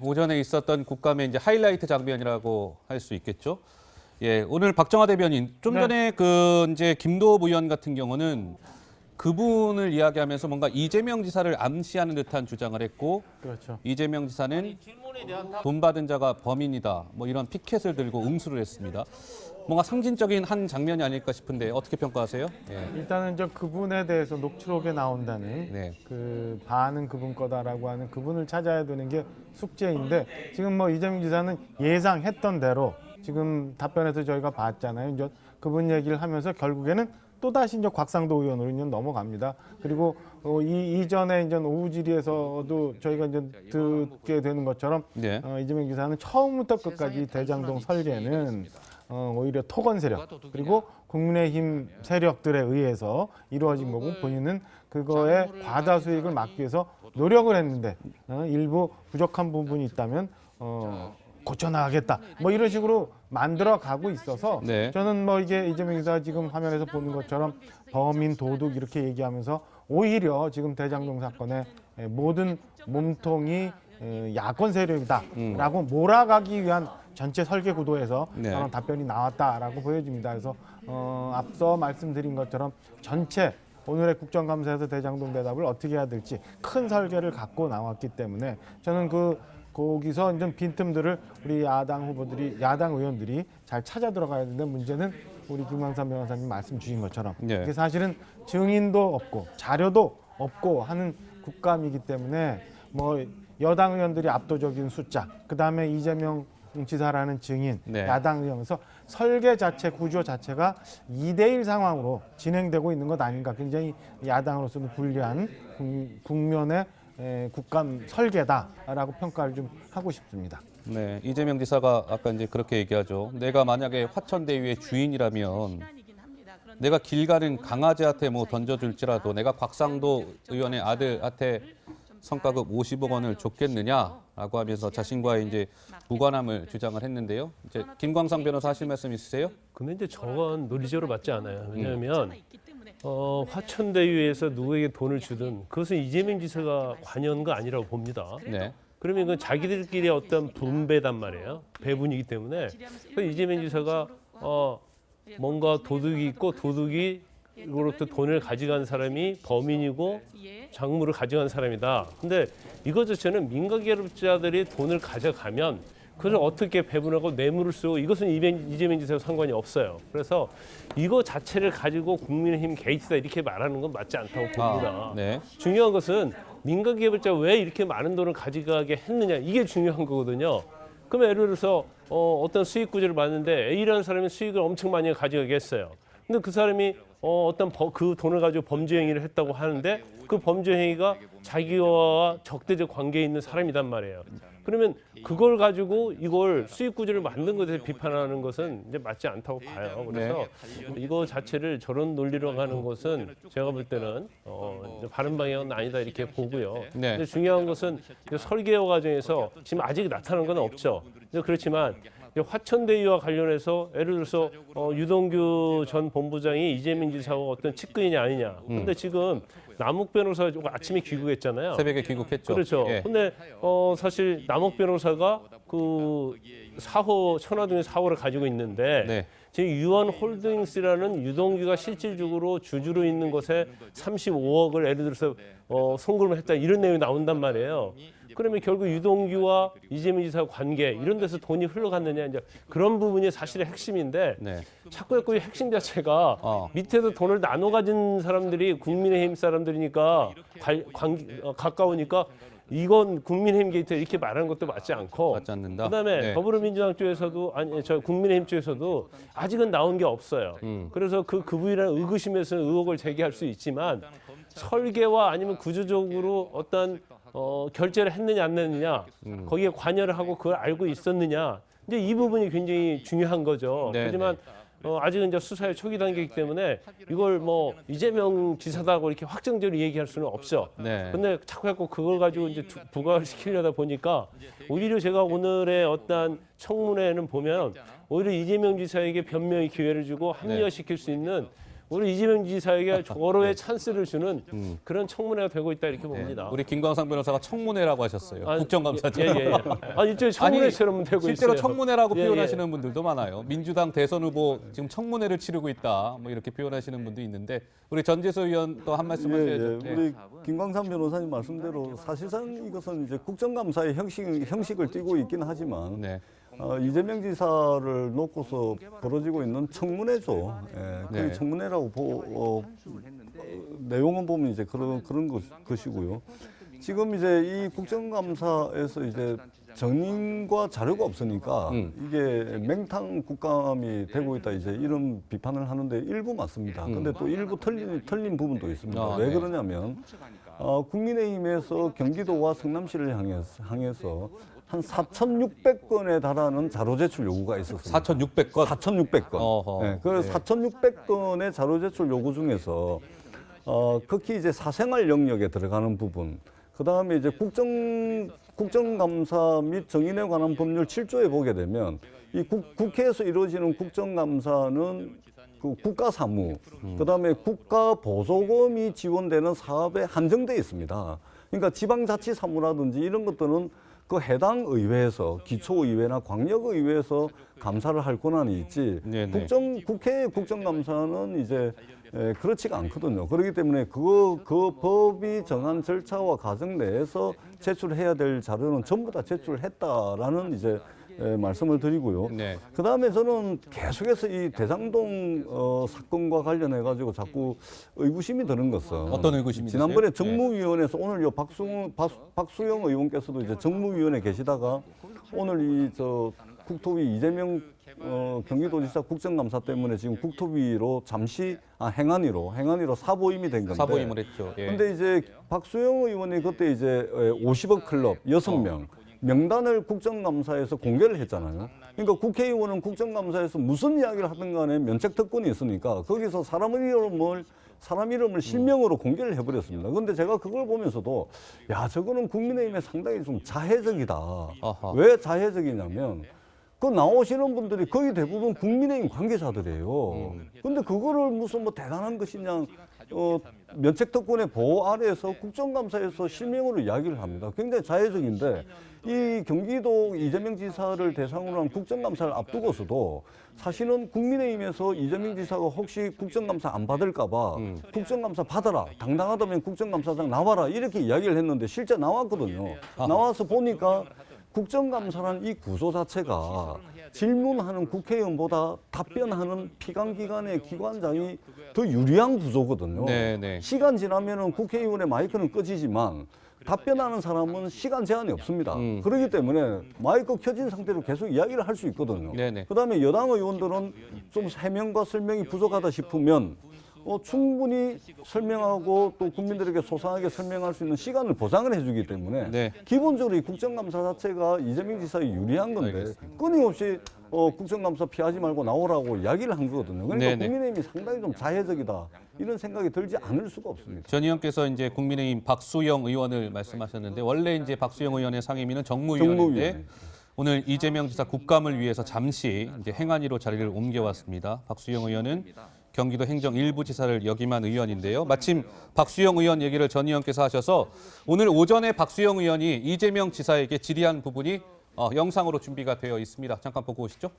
오전에 있었던 국감의 이제 하이라이트 장면이라고 할 수 있겠죠. 예, 오늘 박정화 대변인 좀 네. 전에 그 이제 김도읍 의원 같은 경우는 그분을 이야기하면서 뭔가 이재명 지사를 암시하는 듯한 주장을 했고, 그렇죠. 이재명 지사는 돈 받은 자가 범인이다. 뭐 이런 피켓을 들고 응수를 했습니다. 뭔가 상징적인 한 장면이 아닐까 싶은데 어떻게 평가하세요? 예. 일단은 저 그분에 대해서 녹취록에 나온다는 네. 그 반은 그분 거다라고 하는 그분을 찾아야 되는 게 숙제인데, 지금 뭐 이재명 지사는 예상했던 대로 지금 답변에서 저희가 봤잖아요. 이제 그분 얘기를 하면서 결국에는 또다시 이제 곽상도 의원으로 이제 넘어갑니다. 그리고 이전에 이제 오후 질의에서도 저희가 이제 듣게 되는 것처럼 네. 이재명 지사는 처음부터 끝까지 대장동 설계는 오히려 토건 세력 그리고 국민의힘 세력들에 의해서 이루어진 거고, 본인은 그거에 과다 수익을 막기 위해서 노력을 했는데 일부 부족한 부분이 있다면 고쳐나가겠다, 뭐 이런 식으로 만들어 가고 있어서 네. 저는 뭐 이게 이재명 지사 지금 화면에서 보는 것처럼 범인 도둑 이렇게 얘기하면서 오히려 지금 대장동 사건의 모든 몸통이 야권 세력이다라고 몰아가기 위한 전체 설계 구도에서 네. 그런 답변이 나왔다라고 보여집니다. 그래서 앞서 말씀드린 것처럼 전체 오늘의 국정감사에서 대장동 대답을 어떻게 해야 될지 큰 설계를 갖고 나왔기 때문에 저는 거기서 이제 빈틈들을 우리 야당 후보들이, 야당 의원들이 잘 찾아 들어가야 되는데, 문제는 우리 김광삼 변호사님 말씀 주신 것처럼 네. 이게 사실은 증인도 없고 자료도 없고 하는 국감이기 때문에 뭐 여당 의원들이 압도적인 숫자, 그 다음에 이재명 지사라는 증인, 네. 야당 의원에서 설계 자체, 구조 자체가 2대1 상황으로 진행되고 있는 것 아닌가, 굉장히 야당으로서는 불리한 국면의 국감 설계다라고 평가를 좀 하고 싶습니다. 네, 이재명 지사가 아까 이제 그렇게 얘기하죠. 내가 만약에 화천대유의 주인이라면 내가 길 가는 강아지한테 뭐 던져줄지라도 내가 곽상도 의원의 아들한테 성과급 50억 원을 줬겠느냐라고 하면서 자신과의 이제 무관함을 주장을 했는데요. 이제 김광상 변호사 하실 말씀 있으세요? 근데 이제 저건 논리적으로 맞지 않아요. 왜냐하면 화천대유에서 누구에게 돈을 주든 그것은 이재명 지사가 관여한 거 아니라고 봅니다. 네. 그러면 그 자기들끼리 어떤 분배단 말이에요. 배분이기 때문에 이재명 지사가 뭔가 도둑이 있고 도둑이 이로부터 돈을 가져간 사람이 범인이고 작물을 가져간 사람이다. 근데 이것 자체는 민간기업자들이 돈을 가져가면 그것을 어떻게 배분하고 뇌물을 쓰고, 이것은 이재명 지사와 상관이 없어요. 그래서 이거 자체를 가지고 국민의힘 게이트다 이렇게 말하는 건 맞지 않다고 봅니다. 네. 중요한 것은 민간기업자가 왜 이렇게 많은 돈을 가져가게 했느냐, 이게 중요한 거거든요. 그러면 예를 들어서 어떤 수익 구조를 봤는데 A라는 사람이 수익을 엄청 많이 가져가게 했어요. 근데 그 사람이 어떤 그 돈을 가지고 범죄 행위를 했다고 하는데 그 범죄 행위가 자기와 적대적 관계에 있는 사람이란 말이에요. 그러면 그걸 가지고 이걸 수익 구조를 만든 것에 비판하는 것은 이제 맞지 않다고 봐요. 그래서 이거 자체를 저런 논리로 가는 것은 제가 볼 때는 이제 바른 방향은 아니다 이렇게 보고요. 네. 근데 중요한 것은 설계화 과정에서 지금 아직 나타난 건 없죠. 그렇지만 화천대유와 관련해서 예를 들어서 유동규 전 본부장이 이재명 지사와 어떤 측근이냐 아니냐. 근데 지금 남욱 변호사가 아침에 귀국했잖아요. 새벽에 귀국했죠. 그렇죠. 예. 근데 사실 남욱 변호사가 그 사호, 천화동의 사호를 가지고 있는데 네. 지금 유한홀딩스라는 유동규가 실질적으로 주주로 있는 것에 35억을 예를 들어서 송금을 했다, 이런 내용이 나온단 말이에요. 그러면 결국 유동규와 이재명 지사 관계 이런 데서 돈이 흘러갔느냐, 이제 그런 부분이 사실의 핵심인데 네. 자꾸 이 핵심 자체가 밑에서 돈을 나눠 가진 사람들이 국민의힘 사람들이니까 가까우니까 이건 국민의힘 게이트 이렇게 말하는 것도 맞지 않고, 맞지 않는다. 그다음에 네. 더불어민주당 쪽에서도 저 국민의힘 쪽에서도 아직은 나온 게 없어요. 그래서 그 부분이라는 의구심에서 의혹을 제기할 수 있지만 설계와 아니면 구조적으로 어떤 결제를 했느냐 안 했느냐, 거기에 관여를 하고 그걸 알고 있었느냐, 이제 이 부분이 굉장히 중요한 거죠. 네, 하지만 아직은 이제 수사의 초기 단계이기 때문에 이걸 뭐 이재명 지사다고 이렇게 확정적으로 얘기할 수는 없죠. 네. 근데 자꾸 그걸 가지고 이제 부각을 시키려다 보니까 오히려 제가 오늘의 어떤 청문회는 보면 오히려 이재명 지사에게 변명의 기회를 주고 합리화시킬 수 있는 우리 이재명 지사에게 조로의 찬스를 주는 그런 청문회가 되고 있다 이렇게 네. 봅니다. 우리 김광상 변호사가 청문회라고 하셨어요. 아, 국정감사죠. 예. 아니 일종의 청문회처럼 되고 실제로 있어요. 청문회라고 예, 예. 표현하시는 분들도 많아요. 민주당 대선 후보 지금 청문회를 치르고 있다. 뭐 이렇게 표현하시는 분도 있는데 우리 전재수 의원 또 한 말씀 하셔야죠. 네. 우리 김광삼 변호사님 말씀대로 사실상 이것은 이제 국정감사의 형식을 띠고 있긴 하지만 네. 이재명 지사를 놓고서 벌어지고 있는 청문회죠. 예, 네. 그 청문회라고 내용은 보면 이제 그런 것이고요. 지금 이제 이 국정감사에서 이제 정인과 자료가 없으니까 이게 맹탕 국감이 되고 있다 이제 이런 비판을 하는데 일부 맞습니다. 근데 또 일부 틀린 부분도 있습니다. 왜 네. 그러냐면 국민의힘에서 경기도와 성남시를 향해서 한 4,600건에 달하는 자료 제출 요구가 있었습니다. 4,600건. 4,600건. 어허. 네, 그 네. 4,600건의 자료 제출 요구 중에서 극히 이제 사생활 영역에 들어가는 부분, 그 다음에 이제 국정감사 및 정인에 관한 법률 7조에 보게 되면 이 국회에서 이루어지는 국정감사는 그 국가사무, 그 다음에 국가보조금이 지원되는 사업에 한정돼 있습니다. 그러니까 지방자치사무라든지 이런 것들은 그 해당 의회에서 기초의회나 광역의회에서 감사를 할 권한이 있지 네네. 국회의 국정감사는 이제 그렇지가 않거든요. 그렇기 때문에 그 법이 정한 절차와 과정 내에서 제출해야 될 자료는 전부 다 제출했다라는 이제 말씀을 드리고요. 네. 그 다음에 저는 계속해서 이 대장동 사건과 관련해 가지고 자꾸 의구심이 드는 것은 어떤 의구심이 지난번에 드세요? 정무위원회에서 오늘 요 박수영 의원께서도 이제 정무위원회 계시다가 오늘 이 국토위 이재명 경기도지사 국정감사 때문에 지금 국토위로 잠시 행안위로 사보임이 된 건데. 사보임을 했죠. 예. 근데 이제 박수영 의원이 그때 이제 50억 클럽 6명 명단을 국정감사에서 공개를 했잖아요. 그러니까 국회의원은 국정감사에서 무슨 이야기를 하든 간에 면책특권이 있으니까 거기서 사람 이름을 실명으로 공개를 해버렸습니다. 그런데 제가 그걸 보면서도 야, 저거는 국민의힘에 상당히 좀 자해적이다. 아하. 왜 자해적이냐면 그 나오시는 분들이 거의 대부분 국민의힘 관계자들이에요. 근데 그거를 무슨 뭐 대단한 것이냐, 면책특권의 보호 아래에서 국정감사에서 실명으로 이야기를 합니다. 굉장히 자해적인데 이 경기도 이재명 지사를 대상으로 한 국정감사를 앞두고서도 사실은 국민의힘에서 이재명 지사가 혹시 국정감사 안 받을까 봐 국정감사 받아라. 당당하다면 국정감사장 나와라. 이렇게 이야기를 했는데 실제 나왔거든요. 나와서 보니까 국정감사란 이 구조 자체가 질문하는 국회의원보다 답변하는 피감기관의 기관장이 더 유리한 구조거든요. 네. 시간 지나면은 국회의원의 마이크는 꺼지지만 답변하는 사람은 시간 제한이 없습니다. 그렇기 때문에 마이크 켜진 상태로 계속 이야기를 할 수 있거든요. 네네. 그다음에 여당 의원들은 좀 해명과 설명이 부족하다 싶으면 충분히 설명하고 또 국민들에게 소상하게 설명할 수 있는 시간을 보장을 해주기 때문에 네. 기본적으로 이 국정감사 자체가 이재명 지사에 유리한 건데 끊임없이 국정감사 피하지 말고 나오라고 이야기를 한 거거든요. 그러니까 네네. 국민의힘이 상당히 좀 자해적이다 이런 생각이 들지 않을 수가 없습니다. 전 의원께서 이제 국민의힘 박수영 의원을 말씀하셨는데 원래 이제 박수영 의원의 상임위는 정무위원인데 정무위원회. 오늘 이재명 지사 국감을 위해서 잠시 이제 행안위로 자리를 옮겨왔습니다. 박수영 의원은 경기도 행정 일부지사를 역임한 의원인데요. 마침 박수영 의원 얘기를 전 의원께서 하셔서 오늘 오전에 박수영 의원이 이재명 지사에게 질의한 부분이 영상으로 준비가 되어 있습니다. 잠깐 보고 오시죠.